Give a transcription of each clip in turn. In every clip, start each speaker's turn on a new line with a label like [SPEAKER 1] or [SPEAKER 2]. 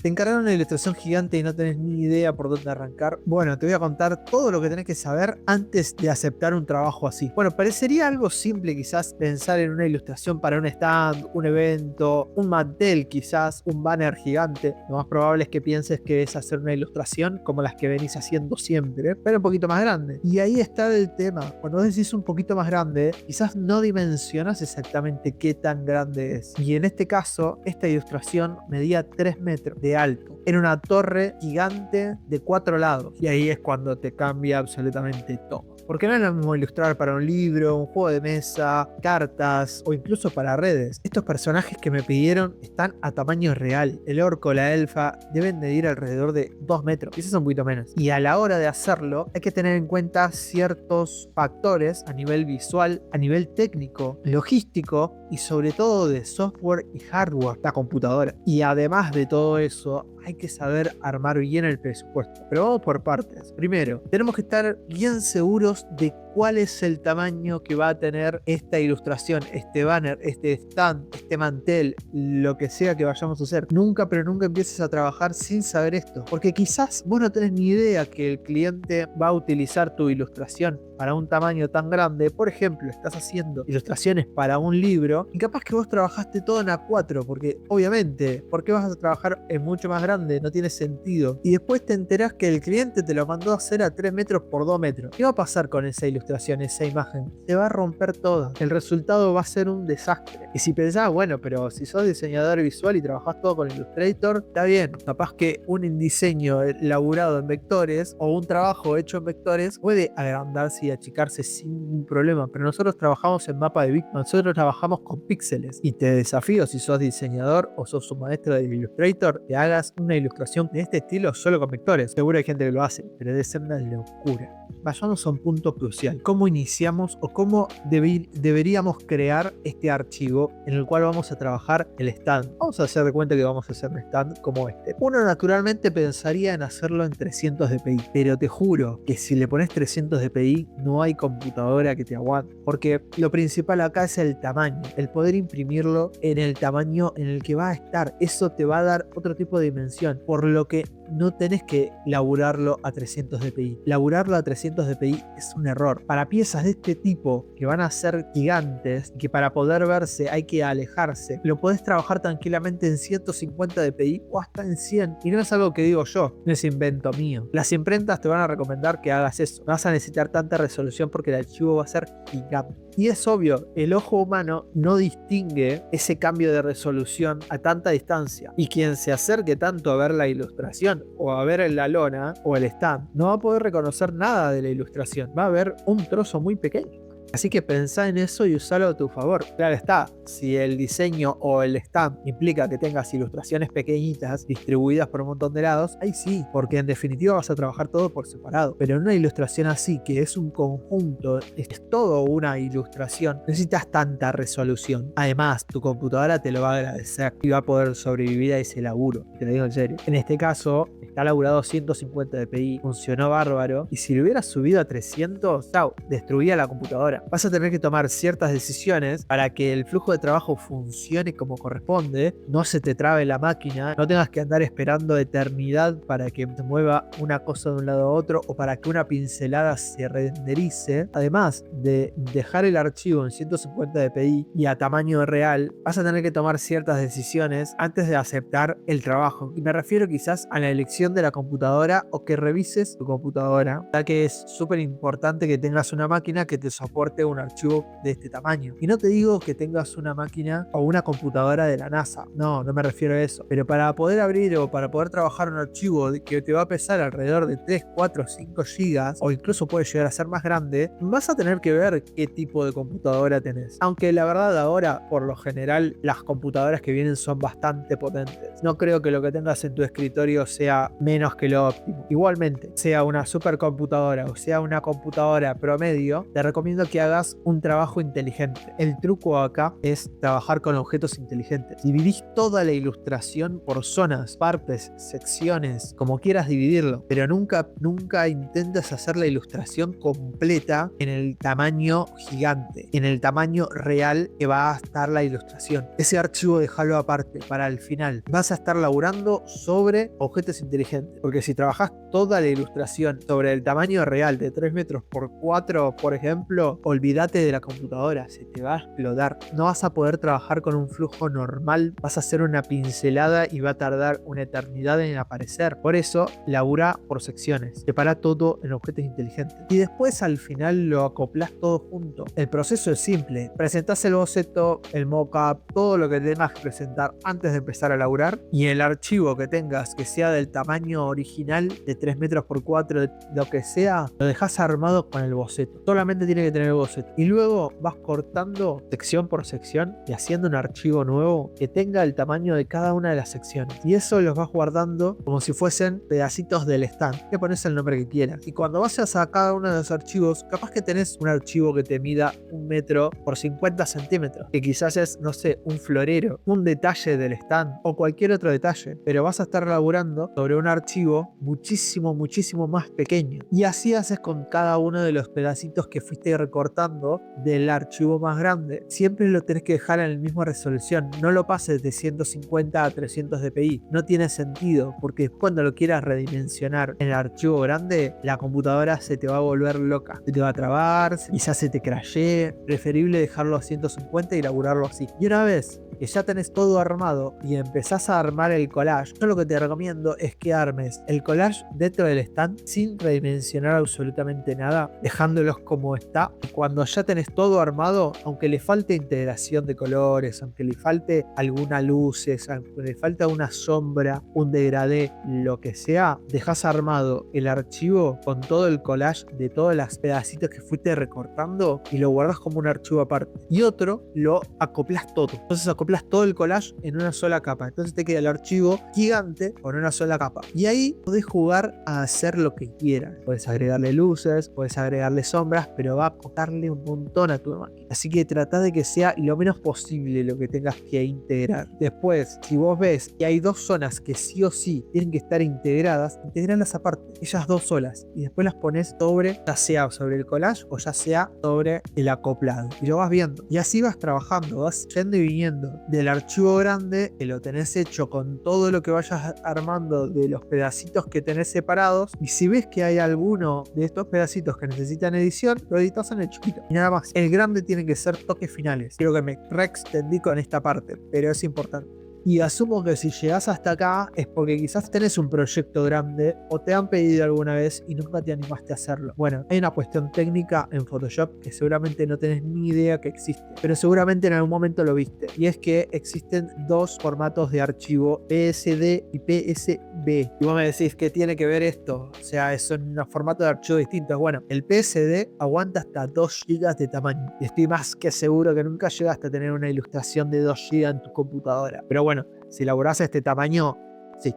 [SPEAKER 1] ¿Te encargaron una ilustración gigante y no tenés ni idea por dónde arrancar? Bueno, te voy a contar todo lo que tenés que saber antes de aceptar un trabajo así. Bueno, parecería algo simple quizás pensar en una ilustración para un stand, un evento, un mantel quizás, un banner gigante. Lo más probable es que pienses que es hacer una ilustración como las que venís haciendo siempre, pero un poquito más grande. Y ahí está el tema. Cuando decís un poquito más grande, quizás no dimensionas exactamente qué tan grande es. Y en este caso, esta ilustración medía 3 metros de alto. Era una torre gigante de 4 lados. Y ahí es cuando te cambia absolutamente todo. Porque no es lo mismo ilustrar para un libro, un juego de mesa, cartas o incluso para redes. Estos personajes que me pidieron están a tamaño real. El orco, la elfa, deben medir alrededor de 2 metros, quizás un poquito menos. Y a la hora de hacerlo hay que tener en cuenta ciertos factores a nivel visual, a nivel técnico, logístico y sobre todo de software y hardware, la computadora. Y además de todo eso, hay que saber armar bien el presupuesto. Pero vamos por partes. Primero, tenemos que estar bien seguros de cuál es el tamaño que va a tener esta ilustración, este banner, este stand, este mantel, lo que sea que vayamos a hacer. Nunca, pero nunca empieces a trabajar sin saber esto, porque quizás vos no tenés ni idea que el cliente va a utilizar tu ilustración para un tamaño tan grande. Por ejemplo, estás haciendo ilustraciones para un libro y capaz que vos trabajaste todo en A4, porque obviamente, ¿por qué vas a trabajar en mucho más grande? No tiene sentido. Y después te enterás que el cliente te lo mandó a hacer a 3 metros por 2 metros. ¿Qué va a pasar con esa ilustración, esa imagen? Se va a romper todo. El resultado va a ser un desastre. Y si pensás, bueno, pero si sos diseñador visual y trabajás todo con Illustrator, está bien. Capaz que un diseño elaborado en vectores o un trabajo hecho en vectores puede agrandarse y achicarse sin ningún problema, pero nosotros trabajamos en mapa de Big, nosotros trabajamos con píxeles y te desafío, si sos diseñador o sos un maestro de Illustrator, que hagas una ilustración de este estilo solo con vectores. Seguro hay gente que lo hace, pero debe ser una locura. Vayamos a un punto crucial: ¿cómo iniciamos o cómo deberíamos crear este archivo en el cual vamos a trabajar el stand? Vamos a hacer de cuenta que vamos a hacer un stand como este. Uno naturalmente pensaría en hacerlo en 300 dpi, pero te juro que si le pones 300 dpi no hay computadora que te aguante, porque lo principal acá es el tamaño, el poder imprimirlo en el tamaño en el que va a estar. Eso te va a dar otro tipo de dimensión, por lo que no tenés que laburarlo a 300 dpi. Laburarlo a 300 dpi es un error. Para piezas de este tipo que van a ser gigantes y que para poder verse hay que alejarse, lo podés trabajar tranquilamente en 150 dpi o hasta en 100. Y no es algo que digo yo, no es invento mío. Las imprentas te van a recomendar que hagas eso. No vas a necesitar tanta resolución porque el archivo va a ser gigante. Y es obvio, el ojo humano no distingue ese cambio de resolución a tanta distancia. Y quien se acerque tanto a ver la ilustración o a ver la lona o el stand no va a poder reconocer nada de la ilustración. Va a ver un trozo muy pequeño. Así que pensá en eso y usalo a tu favor. Claro está, si el diseño o el stand implica que tengas ilustraciones pequeñitas distribuidas por un montón de lados, ahí sí, porque en definitiva vas a trabajar todo por separado. Pero en una ilustración así, que es un conjunto, es todo una ilustración, necesitas tanta resolución. Además, tu computadora te lo va a agradecer y va a poder sobrevivir a ese laburo. Te lo digo en serio. En este caso, está laburado 150 dpi, funcionó bárbaro, y si lo hubieras subido a 300, chau, destruía la computadora. Vas a tener que tomar ciertas decisiones para que el flujo de trabajo funcione como corresponde, no se te trabe la máquina, no tengas que andar esperando eternidad para que te mueva una cosa de un lado a otro o para que una pincelada se renderice. Además de dejar el archivo en 150 dpi y a tamaño real, vas a tener que tomar ciertas decisiones antes de aceptar el trabajo. Y me refiero quizás a la elección de la computadora o que revises tu computadora, ya que es súper importante que tengas una máquina que te soporte un archivo de este tamaño. Y no te digo que tengas una máquina o una computadora de la NASA, no me refiero a eso, pero para poder abrir o para poder trabajar un archivo que te va a pesar alrededor de 3, 4, 5 gigas o incluso puede llegar a ser más grande, vas a tener que ver qué tipo de computadora tenés. Aunque la verdad ahora, por lo general, las computadoras que vienen son bastante potentes. No creo que lo que tengas en tu escritorio sea menos que lo óptimo. Igualmente, sea una supercomputadora o sea una computadora promedio, te recomiendo que hagas un trabajo inteligente. El truco acá es trabajar con objetos inteligentes. Dividís toda la ilustración por zonas, partes, secciones, como quieras dividirlo, pero nunca intentes hacer la ilustración completa en el tamaño gigante, en el tamaño real que va a estar la ilustración. Ese archivo déjalo aparte para el final. Vas a estar laburando sobre objetos inteligentes, porque si trabajas toda la ilustración sobre el tamaño real de 3 metros por 4, por ejemplo, olvídate de la computadora, se te va a explotar. No vas a poder trabajar con un flujo normal, vas a hacer una pincelada y va a tardar una eternidad en aparecer. Por eso, labura por secciones, separa todo en objetos inteligentes y después al final lo acoplas todo junto. El proceso es simple, presentás el boceto, el mockup, todo lo que tengas que presentar antes de empezar a laburar, y el archivo que tengas que sea del tamaño original de 3 metros por 4, lo que sea, lo dejas armado con el boceto. Solamente tiene que tener el boceto y luego vas cortando sección por sección y haciendo un archivo nuevo que tenga el tamaño de cada una de las secciones, y eso los vas guardando como si fuesen pedacitos del stand. Le pones el nombre que quieras y cuando vayas a cada uno de los archivos, capaz que tenés un archivo que te mida 1 metro por 50 centímetros, que quizás es, no sé, un florero, un detalle del stand o cualquier otro detalle, pero vas a estar laburando sobre un archivo muchísimo más pequeño, y así haces con cada uno de los pedacitos que fuiste recortando del archivo más grande. Siempre lo tenés que dejar en la misma resolución, no lo pases de 150 a 300 dpi, no tiene sentido, porque cuando lo quieras redimensionar en el archivo grande, la computadora se te va a volver loca, se te va a trabar, quizás se te crashee. Preferible dejarlo a 150 y laburarlo así. Y una vez que ya tenés todo armado y empezás a armar el collage, yo lo que te recomiendo es que armes el collage dentro del stand sin redimensionar absolutamente nada, dejándolos como está. Y cuando ya tenés todo armado, aunque le falte integración de colores, aunque le falte alguna luces, aunque le falte una sombra, un degradé, lo que sea, dejas armado el archivo con todo el collage de todos los pedacitos que fuiste recortando y lo guardas como un archivo aparte. Y otro lo acoplas todo. Entonces acoplas todo el collage en una sola capa. Entonces te queda el archivo gigante con una sola capa. Y ahí podés jugar a hacer lo que quieras. Puedes agregarle luces, puedes agregarle sombras, pero va a costarle un montón a tu máquina. Así que trata de que sea lo menos posible lo que tengas que integrar. Después, si vos ves que hay dos zonas que sí o sí tienen que estar integradas, integralas aparte, ellas dos solas, y después las pones sobre, ya sea sobre el collage o ya sea sobre el acoplado, y lo vas viendo. Y así vas trabajando, vas yendo y viniendo del archivo grande, que lo tenés hecho con todo lo que vayas armando de los pedacitos que tenés separados, y si ves que hay alguno de estos pedacitos que necesitan edición, lo editas en el chiquito. Y nada más. El grande tiene que ser toques finales. Creo que me reextendí con esta parte, pero es importante. Y asumo que si llegás hasta acá es porque quizás tenés un proyecto grande o te han pedido alguna vez y nunca te animaste a hacerlo. Bueno, hay una cuestión técnica en Photoshop que seguramente no tenés ni idea que existe, pero seguramente en algún momento lo viste. Y es que existen dos formatos de archivo, PSD y PSB. Y vos me decís, ¿qué tiene que ver esto? O sea, son unos formatos de archivo distintos. Bueno, el PSD aguanta hasta 2 GB de tamaño. Y estoy más que seguro que nunca llegaste a tener una ilustración de 2 GB en tu computadora. Pero bueno, si elaborás este tamaño, sí,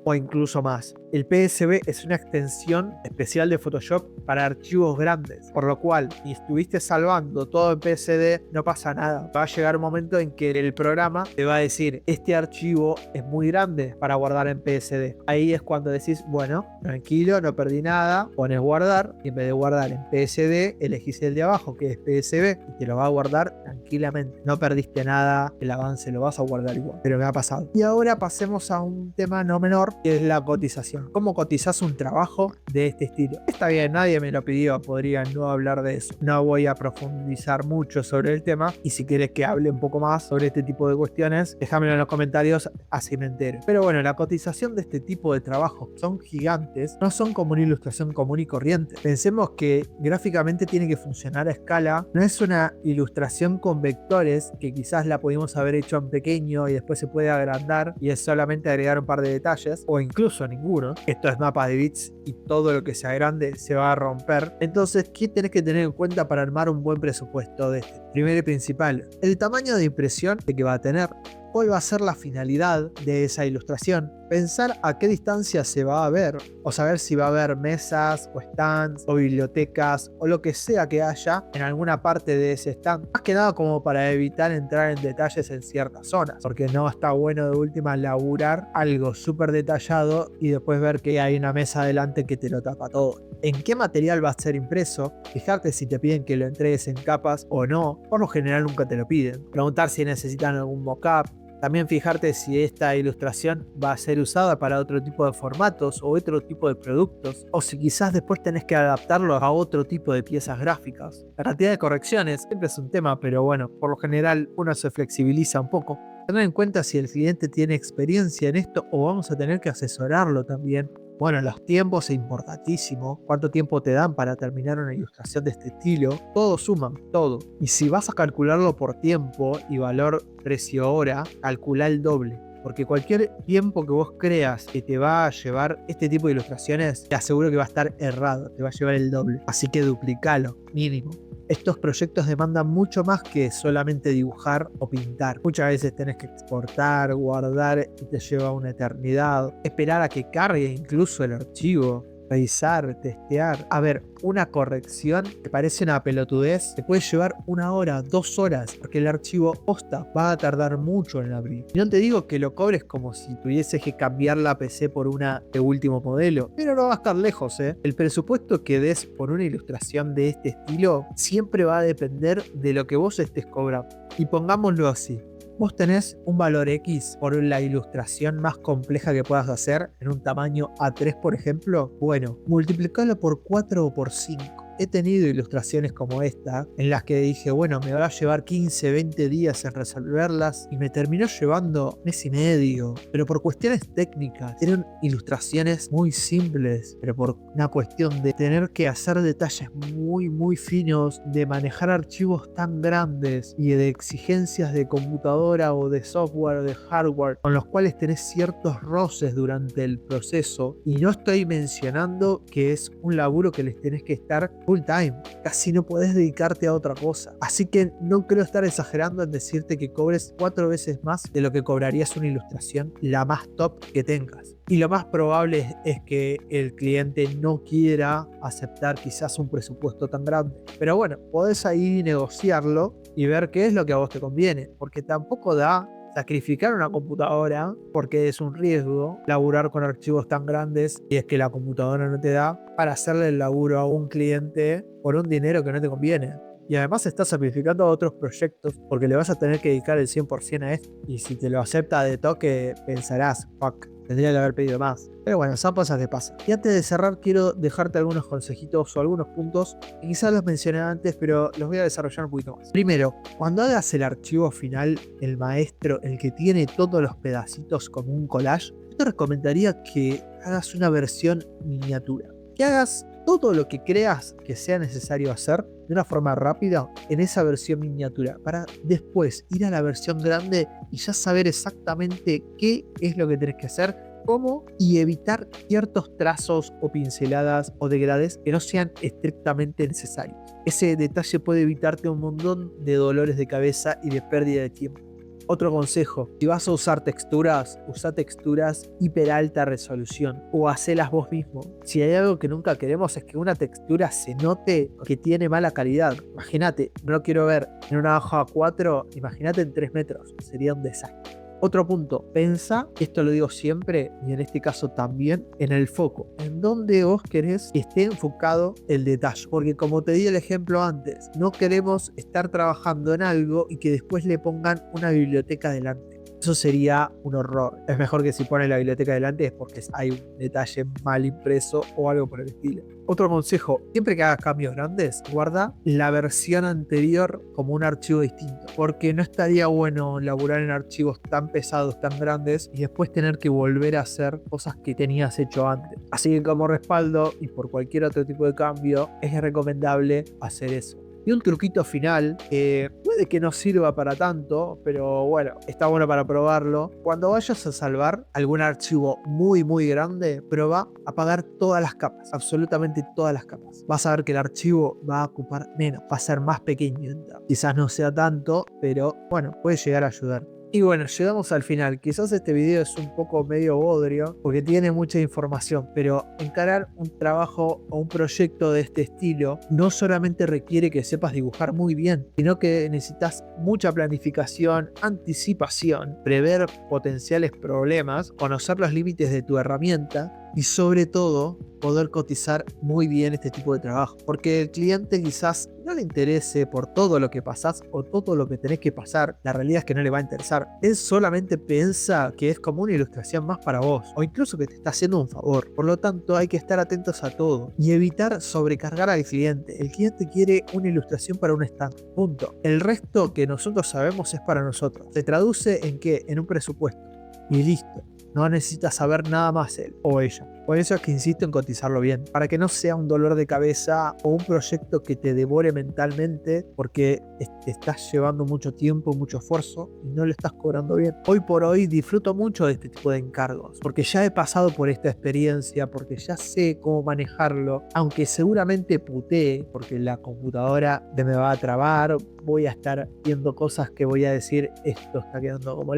[SPEAKER 1] o incluso más. El PSB es una extensión especial de Photoshop para archivos grandes, por lo cual si estuviste salvando todo en PSD, no pasa nada. Va a llegar un momento en que el programa te va a decir, este archivo es muy grande para guardar en PSD. Ahí es cuando decís, bueno, tranquilo, no perdí nada, pones guardar y en vez de guardar en PSD, elegís el de abajo que es PSB y te lo va a guardar tranquilamente. No perdiste nada, el avance lo vas a guardar igual, pero me ha pasado. Y ahora pasemos a un tema no menor, que es la cotización. ¿Cómo cotizás un trabajo de este estilo? Está bien, nadie me lo pidió, podría no hablar de eso. No voy a profundizar mucho sobre el tema y si quieres que hable un poco más sobre este tipo de cuestiones, déjamelo en los comentarios, así me entero. Pero bueno, la cotización de este tipo de trabajos son gigantes, no son como una ilustración común y corriente. Pensemos que gráficamente tiene que funcionar a escala, no es una ilustración con vectores que quizás la pudimos haber hecho en pequeño y después se puede agrandar y es solamente agregar un par de detalles o incluso ninguno. Esto es mapa de bits y todo lo que sea grande se va a romper. Entonces, ¿qué tenés que tener en cuenta para armar un buen presupuesto de este? Primero y principal, el tamaño de impresión que va a tener. cuál va a ser la finalidad de esa ilustración, pensar a qué distancia se va a ver, o saber si va a haber mesas o stands o bibliotecas o lo que sea que haya en alguna parte de ese stand. Más que nada como para evitar entrar en detalles en ciertas zonas, porque no está bueno de última laburar algo súper detallado y después ver que hay una mesa adelante que te lo tapa todo. ¿En qué material va a ser impreso? Fijarte si te piden que lo entregues en capas o no. Por lo general nunca te lo piden. Preguntar si necesitan algún mockup. También fijarte si esta ilustración va a ser usada para otro tipo de formatos o otro tipo de productos, o si quizás después tenés que adaptarlo a otro tipo de piezas gráficas. La cantidad de correcciones siempre es un tema, pero bueno, por lo general uno se flexibiliza un poco. Tener en cuenta si el cliente tiene experiencia en esto o vamos a tener que asesorarlo también. Bueno, los tiempos es importantísimo. ¿Cuánto tiempo te dan para terminar una ilustración de este estilo? Todo suma, todo. Y si vas a calcularlo por tiempo y valor precio-hora, calcula el doble. Porque cualquier tiempo que vos creas que te va a llevar este tipo de ilustraciones, te aseguro que va a estar errado, te va a llevar el doble. Así que duplicalo, mínimo. Estos proyectos demandan mucho más que solamente dibujar o pintar. Muchas veces tenés que exportar, guardar y te lleva una eternidad. Esperar a que cargue incluso el archivo. Revisar, testear. A ver, una corrección que parece una pelotudez te puede llevar 1 hora, 2 horas, porque el archivo posta va a tardar mucho en abrir. Y no te digo que lo cobres como si tuvieses que cambiar la PC por una de último modelo, pero no va a estar lejos, ¿eh? El presupuesto que des por una ilustración de este estilo siempre va a depender de lo que vos estés cobrando. Y pongámoslo así. Vos tenés un valor X por la ilustración más compleja que puedas hacer en un tamaño A3, por ejemplo. Bueno, multiplicalo por 4 o por 5. He tenido ilustraciones como esta, en las que dije, bueno, me va a llevar 15, 20 días en resolverlas, y me terminó llevando mes y medio. Pero por cuestiones técnicas, eran ilustraciones muy simples, pero por una cuestión de tener que hacer detalles muy finos, de manejar archivos tan grandes y de exigencias de computadora o de software o de hardware, con los cuales tenés ciertos roces durante el proceso. Y no estoy mencionando que es un laburo que les tenés que estar full time, casi no podés dedicarte a otra cosa. Así que no creo estar exagerando en decirte que cobres 4 veces más de lo que cobrarías una ilustración la más top que tengas. Y lo más probable es que el cliente no quiera aceptar quizás un presupuesto tan grande. Pero bueno, podés ahí negociarlo y ver qué es lo que a vos te conviene, porque tampoco da sacrificar una computadora, porque es un riesgo laburar con archivos tan grandes y es que la computadora no te da para hacerle el laburo a un cliente por un dinero que no te conviene. Y además estás sacrificando a otros proyectos porque le vas a tener que dedicar el 100% a esto. Y si te lo acepta de toque, pensarás, fuck, tendría que haber pedido más. Pero bueno, son cosas que pasan. Y antes de cerrar, quiero dejarte algunos consejitos o algunos puntos que quizás los mencioné antes, pero los voy a desarrollar un poquito más. Primero, cuando hagas el archivo final, el maestro, el que tiene todos los pedacitos como un collage, yo te recomendaría que hagas una versión miniatura. Que hagas todo lo que creas que sea necesario hacer de una forma rápida en esa versión miniatura, para después ir a la versión grande y ya saber exactamente qué es lo que tenés que hacer, cómo, y evitar ciertos trazos o pinceladas o degradés que no sean estrictamente necesarios. Ese detalle puede evitarte un montón de dolores de cabeza y de pérdida de tiempo. Otro consejo, si vas a usar texturas, usa texturas hiper alta resolución o hacelas vos mismo. Si hay algo que nunca queremos es que una textura se note que tiene mala calidad. Imagínate, no lo quiero ver en una hoja 4, imagínate en 3 metros, sería un desastre. Otro punto, pensa, esto lo digo siempre y en este caso también, en el foco, en donde vos querés que esté enfocado el detalle, porque como te di el ejemplo antes, no queremos estar trabajando en algo y que después le pongan una biblioteca delante. Eso sería un horror. Es mejor que si ponen la biblioteca delante es porque hay un detalle mal impreso o algo por el estilo. Otro consejo, siempre que hagas cambios grandes, guarda la versión anterior como un archivo distinto, porque no estaría bueno laburar en archivos tan pesados, tan grandes y después tener que volver a hacer cosas que tenías hecho antes. Así que como respaldo y por cualquier otro tipo de cambio, es recomendable hacer eso. Y un truquito final, puede que no sirva para tanto, pero bueno, está bueno para probarlo. Cuando vayas a salvar algún archivo muy grande, prueba a apagar todas las capas, absolutamente todas las capas. Vas a ver que el archivo va a ocupar menos, va a ser más pequeño. Quizás no sea tanto, pero bueno, puede llegar a ayudar. Y bueno, llegamos al final. Quizás este video es un poco medio bodrio porque tiene mucha información, pero encarar un trabajo o un proyecto de este estilo no solamente requiere que sepas dibujar muy bien, sino que necesitas mucha planificación, anticipación, prever potenciales problemas, conocer los límites de tu herramienta y sobre todo poder cotizar muy bien este tipo de trabajo, porque el cliente quizás no le interese por todo lo que pasás o todo lo que tenés que pasar. La realidad es que no le va a interesar. Él solamente piensa que es como una ilustración más para vos o incluso que te está haciendo un favor. Por lo tanto, hay que estar atentos a todo y evitar sobrecargar al cliente. El cliente quiere una ilustración para un stand, punto. El resto que nosotros sabemos es para nosotros. Se traduce en qué, en un presupuesto y listo. No necesita saber nada más él o ella. Por eso es que insisto en cotizarlo bien, para que no sea un dolor de cabeza o un proyecto que te devore mentalmente porque te estás llevando mucho tiempo, mucho esfuerzo y no lo estás cobrando bien. Hoy por hoy disfruto mucho de este tipo de encargos, porque ya he pasado por esta experiencia, porque ya sé cómo manejarlo, aunque seguramente putee, porque la computadora me va a trabar, voy a estar viendo cosas que voy a decir, esto está quedando como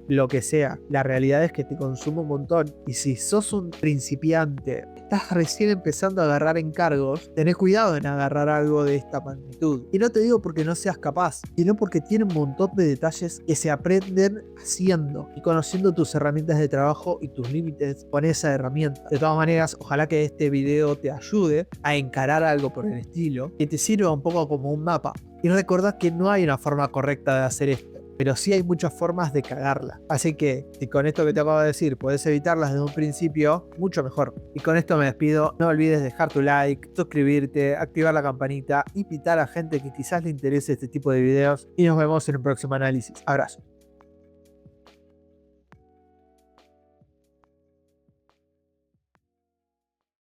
[SPEAKER 1] lo que sea. La realidad es que te consume un montón y si sos un principiante, estás recién empezando a agarrar encargos, tenés cuidado en agarrar algo de esta magnitud. Y no te digo porque no seas capaz, sino porque tiene un montón de detalles que se aprenden haciendo y conociendo tus herramientas de trabajo y tus límites con esa herramienta. De todas maneras, ojalá que este video te ayude a encarar algo por el estilo, que te sirva un poco como un mapa. Y recordad que no hay una forma correcta de hacer esto, pero sí hay muchas formas de cagarla. Así que, si con esto que te acabo de decir podés evitarlas desde un principio, mucho mejor. Y con esto me despido. No olvides dejar tu like, suscribirte, activar la campanita, invitar a gente que quizás le interese este tipo de videos y nos vemos en un próximo análisis. Abrazo.